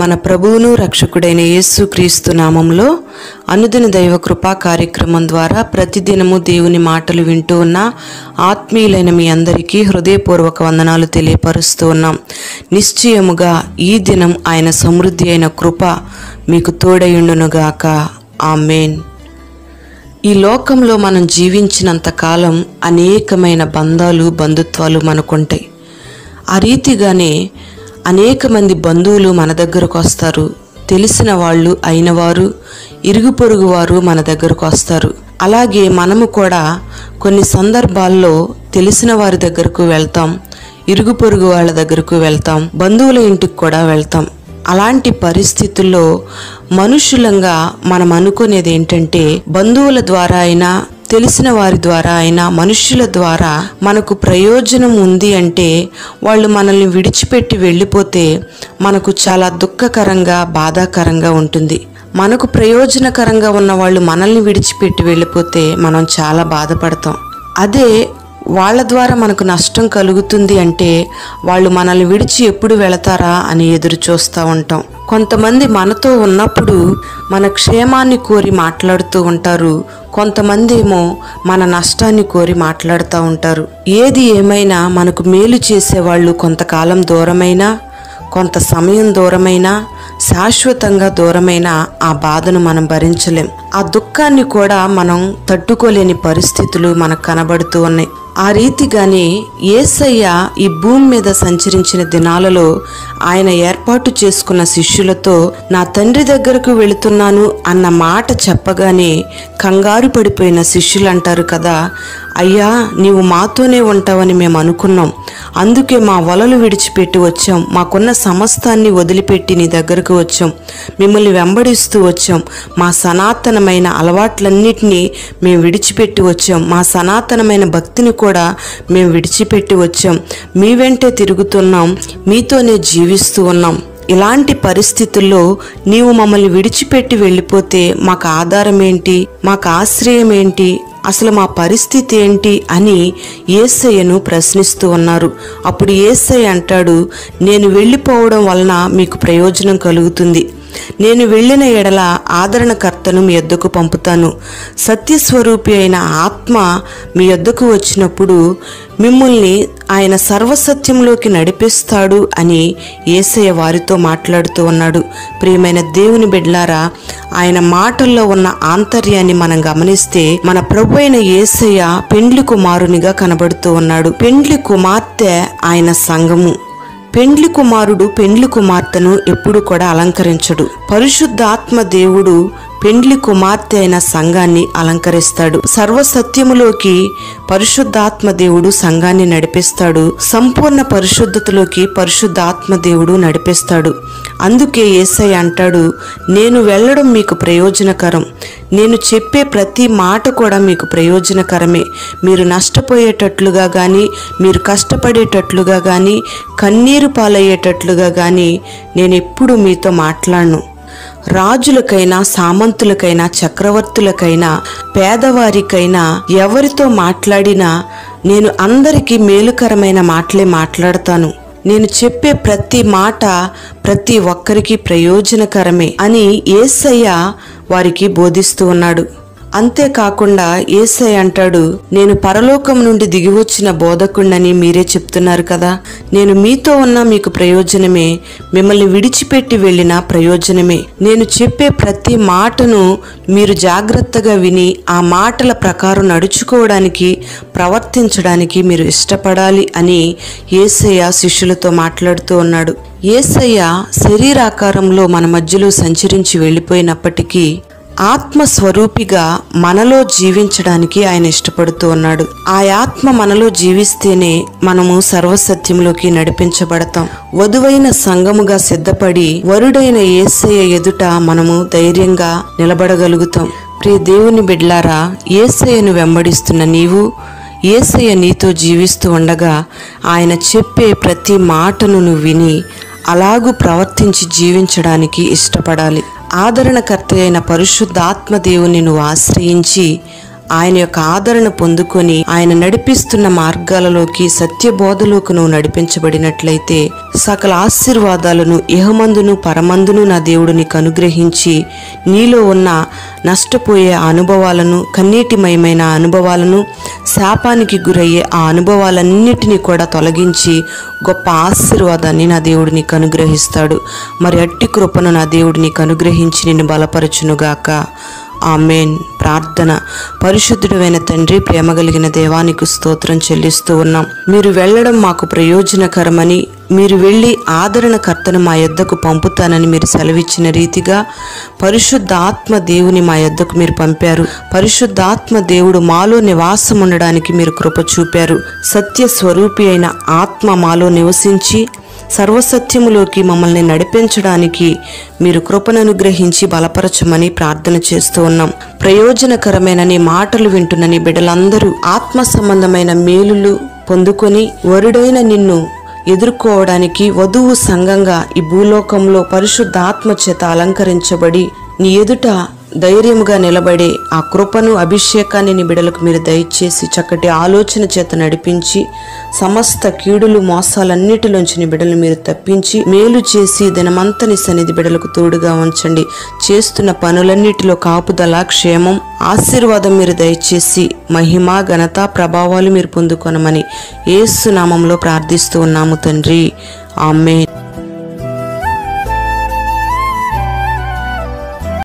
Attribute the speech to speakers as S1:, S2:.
S1: మన ప్రభువును రక్షకుడైన యేసుక్రీస్తు నామంలో అనుదిన దైవ కృపా కార్యక్రమం ద్వారా ప్రతిదినము దేవుని మాటలు వింటూ ఉన్న ఆత్మీయులైన మీ అందరికీ హృదయపూర్వక వందనాలు తెలియపరుస్తూ ఉన్నాం. నిశ్చయముగా ఈ దినం ఆయన సమృద్ధి అయిన కృప మీకు తోడయుండునుగాక. ఆమేన్. ఈ లోకంలో మనం జీవించినంత కాలం అనేకమైన బంధాలు బంధుత్వాలు మనకుంటాయి. ఆ రీతిగానే అనేక మంది బంధువులు మన దగ్గరకు వస్తారు. తెలిసిన వాళ్ళు అయినవారు, ఇరుగు పొరుగు వారు మన దగ్గరకు వస్తారు. అలాగే మనము కూడా కొన్ని సందర్భాల్లో తెలిసిన వారి దగ్గరకు వెళ్తాం, ఇరుగు పొరుగు వాళ్ళ దగ్గరకు వెళ్తాం, బంధువుల ఇంటికి కూడా వెళ్తాం. అలాంటి పరిస్థితుల్లో మనుషులంగా మనం అనుకునేది ఏంటంటే, బంధువుల ద్వారా అయినా తెలిసిన వారి ద్వారా అయినా మనుష్యుల ద్వారా మనకు ప్రయోజనం ఉంది అంటే వాళ్ళు మనల్ని విడిచిపెట్టి వెళ్ళిపోతే మనకు చాలా దుఃఖకరంగా బాధాకరంగా ఉంటుంది. మనకు ప్రయోజనకరంగా ఉన్న వాళ్ళు మనల్ని విడిచిపెట్టి వెళ్ళిపోతే మనం చాలా బాధపడతాం. అదే వాళ్ళ ద్వారా మనకు నష్టం కలుగుతుంది అంటే వాళ్ళు మనల్ని విడిచి ఎప్పుడు వెళతారా అని ఎదురు చూస్తూ ఉంటాం. కొంతమంది మనతో ఉన్నప్పుడు మన క్షేమాన్ని కోరి మాట్లాడుతూ ఉంటారు, కొంతమంది ఏమో మన నష్టాన్ని కోరి మాట్లాడుతూ ఉంటారు. ఏది ఏమైనా మనకు మేలు చేసేవాళ్ళు కొంతకాలం దూరమైనా, కొంత సమయం దూరమైనా, శాశ్వతంగా దూరమైన ఆ బాధను మనం భరించలేం. ఆ దుఃఖాన్ని కూడా మనం తట్టుకోలేని పరిస్థితులు మనకు కనబడుతూ ఉన్నాయి. ఆ రీతిగానే యేసయ్య ఈ భూమి మీద సంచరించిన దినాలలో ఆయన ఏర్పాటు చేసుకున్న శిష్యులతో నా తండ్రి దగ్గరకు వెళుతున్నాను అన్న మాట చెప్పగానే కంగారు పడిపోయిన శిష్యులు అంటారు కదా, అయ్యా నీవు మాతోనే ఉంటావని మేము అనుకున్నాం, అందుకే మా వలలు విడిచిపెట్టి వచ్చాం, మాకున్న సమస్తాన్ని వదిలిపెట్టి నీ దగ్గరకు వచ్చాం, మిమ్మల్ని వెంబడిస్తూ వచ్చాం, మా సనాతనమైన అలవాట్లన్నిటినీ మేము విడిచిపెట్టి వచ్చాం, మా సనాతనమైన భక్తిని కూడా మేము విడిచిపెట్టి వచ్చాం, మీ వెంటే తిరుగుతున్నాం, మీతోనే జీవిస్తూ ఉన్నాం. ఇలాంటి పరిస్థితుల్లో నీవు మమ్మల్ని విడిచిపెట్టి వెళ్ళిపోతే మాకు ఆధారం ఏంటి, మాకు ఆశ్రయం ఏంటి, అసలు మా పరిస్థితి ఏంటి అని యేసయ్యను ప్రశ్నిస్తూ ఉన్నారు. అప్పుడు యేసయ్య అంటాడు, నేను వెళ్ళిపోవడం వలన మీకు ప్రయోజనం కలుగుతుంది. నేను వెళ్ళిన ఎడల ఆదరణకర్తను మీ యొద్దకు పంపుతాను. సత్యస్వరూపి అయిన ఆత్మ మీ యొద్దకు వచ్చినప్పుడు మిమ్మల్ని ఆయన సర్వసత్యంలోకి నడిపిస్తాడు అని యేసయ్య వారితో మాట్లాడుతూ ఉన్నాడు. ప్రియమైన దేవుని బిడ్డలారా, ఆయన మాటల్లో ఉన్న ఆంతర్యాన్ని మనం గమనిస్తే మన ప్రభు అయిన యేసయ్య పెండ్లి కుమారునిగా కనబడుతూ ఉన్నాడు. పెండ్లి కుమార్తె ఆయన సంఘము. పెండ్లి కుమారుడు పెండ్లి కుమార్తెను ఎప్పుడు కూడా అలంకరించడు. పరిశుద్ధాత్మ దేవుడు పెండ్లి కుమార్తె అయిన సంఘాన్ని అలంకరిస్తాడు. సర్వసత్యములోకి పరిశుద్ధాత్మ దేవుడు సంఘాన్ని నడిపిస్తాడు. సంపూర్ణ పరిశుద్ధతలోకి పరిశుద్ధాత్మ దేవుడు నడిపిస్తాడు. అందుకే యేసయ్య అంటాడు, నేను వెళ్ళడం మీకు ప్రయోజనకరం, నేను చెప్పే ప్రతి మాట కూడా మీకు ప్రయోజనకరమే. మీరు నష్టపోయేటట్లుగా కానీ, మీరు కష్టపడేటట్లుగా కానీ, కన్నీరు పాలయ్యేటట్లుగా కానీ నేను ఎప్పుడు మీతో మాట్లాడను. రాజులకైనా, సామంతులకైనా, చక్రవర్తులకైనా, పేదవారికైనా ఎవరితో మాట్లాడినా నేను అందరికీ మేలుకరమైన మాటలే మాట్లాడతాను. నేను చెప్పే ప్రతి మాట ప్రతి ఒక్కరికి ప్రయోజనకరమే అని యేసయ్య వారికి బోధిస్తూ ఉన్నాడు. అంతేకాకుండా యేసయ్య అంటాడు, నేను పరలోకం నుండి దిగివచ్చిన బోధకుడిని మీరే చెప్తున్నారు కదా, నేను మీతో ఉన్న మీకు ప్రయోజనమే, మిమ్మల్ని విడిచిపెట్టి వెళ్ళిన ప్రయోజనమే. నేను చెప్పే ప్రతి మాటను మీరు జాగ్రత్తగా విని ఆ మాటల ప్రకారం నడుచుకోవడానికి, ప్రవర్తించడానికి మీరు ఇష్టపడాలి అని యేసయ్య శిష్యులతో మాట్లాడుతూ ఉన్నాడు. యేసయ్య శరీరాకారంలో మన మధ్యలో సంచరించి వెళ్ళిపోయినప్పటికీ ఆత్మస్వరూపిగా మనలో జీవించడానికి ఆయన ఇష్టపడుతూ ఉన్నాడు. ఆ ఆత్మ మనలో జీవిస్తేనే మనము సర్వసత్యంలోకి నడిపించబడతాం. వధువైన సంఘముగా సిద్ధపడి వరుడైన యేసయ్య ఎదుట మనము ధైర్యంగా నిలబడగలుగుతాం. ప్రియ దేవుని బిడ్డలారా, యేసయ్యను వెంబడిస్తున్న నీవు, యేసయ్య నీతో జీవిస్తూ ఉండగా ఆయన చెప్పే ప్రతి మాటను నువ్వు విని అలాగూ ప్రవర్తించి జీవించడానికి ఇష్టపడాలి. ఆదరణకర్త అయిన పరిశుద్ధాత్మ దేవుని నువ్వు ఆశ్రయించి ఆయన యొక్క ఆదరణ పొందుకొని ఆయన నడిపిస్తున్న మార్గాలలోకి సత్యబోధలోకి నువ్వు నడిపించబడినట్లయితే సకల ఆశీర్వాదాలను ఇహమందును పరమందును నా దేవుడు నీకు అనుగ్రహించి నీలో ఉన్న నష్టపోయే అనుభవాలను, కన్నీటిమయమైన అనుభవాలను, శాపానికి గురయ్యే ఆ అనుభవాలన్నిటినీ కూడా తొలగించి గొప్ప ఆశీర్వాదాన్ని నా దేవుడు నీకు అనుగ్రహిస్తాడు. మరి అట్టి కృపను నా దేవుడు నీకు అనుగ్రహించి నిన్ను బలపరచునుగాక. ఆమేన్. ప్రార్థన. పరిశుద్ధుడైన తండ్రి, ప్రేమ కలిగిన దేవానికి స్తోత్రం చెల్లిస్తూ ఉన్నాం. మీరు వెళ్ళడం మాకు ప్రయోజనకరమని, మీరు వెళ్ళి ఆదరణకర్తను మా యొద్దకు పంపుతానని మీరు సెలవిచ్చిన రీతిగా పరిశుద్ధాత్మ దేవుని మా యొద్దకు మీరు పంపారు. పరిశుద్ధాత్మ దేవుడు మాలో నివాసం ఉండడానికి మీరు కృప చూపారు. సత్య స్వరూపి అయిన ఆత్మ మాలో నివసించి సర్వసత్యములోకి మమ్మల్ని నడిపించడానికి మీరు కృపను అనుగ్రహించి బలపరచమని ప్రార్థన చేస్తూ ఉన్నాం. ప్రయోజనకరమైన నీ మాటలు వింటున్న నీ బిడ్డలందరూ ఆత్మ సంబంధమైన మేలులు పొందుకొని వరుడైన నిన్ను ఎదుర్కోవడానికి వధువు సంఘంగా ఈ భూలోకంలో పరిశుద్ధాత్మ చేత అలంకరించబడి నీ ఎదుట ధైర్యముగా నిలబడే ఆ కృపను, అభిషేకాన్ని నీ బిడలకు మీరు దయచేసి చక్కటి ఆలోచన చేత నడిపించి సమస్త కీడులు మోసాలన్నిటిలోంచి నీ బిడలు మీరు తప్పించి మేలు చేసి దినమంతా నీ సన్నిధి బిడలకు తోడుగా ఉంచండి. చేస్తున్న పనులన్నిటిలో కాపుదల, క్షేమం, ఆశీర్వాదం మీరు దయచేసి మహిమ, ఘనత, ప్రభావాలు మీరు పొందుకొనమని యేసు నామంలో ప్రార్థిస్తూ ఉన్నాము తండ్రి. ఆమేన్.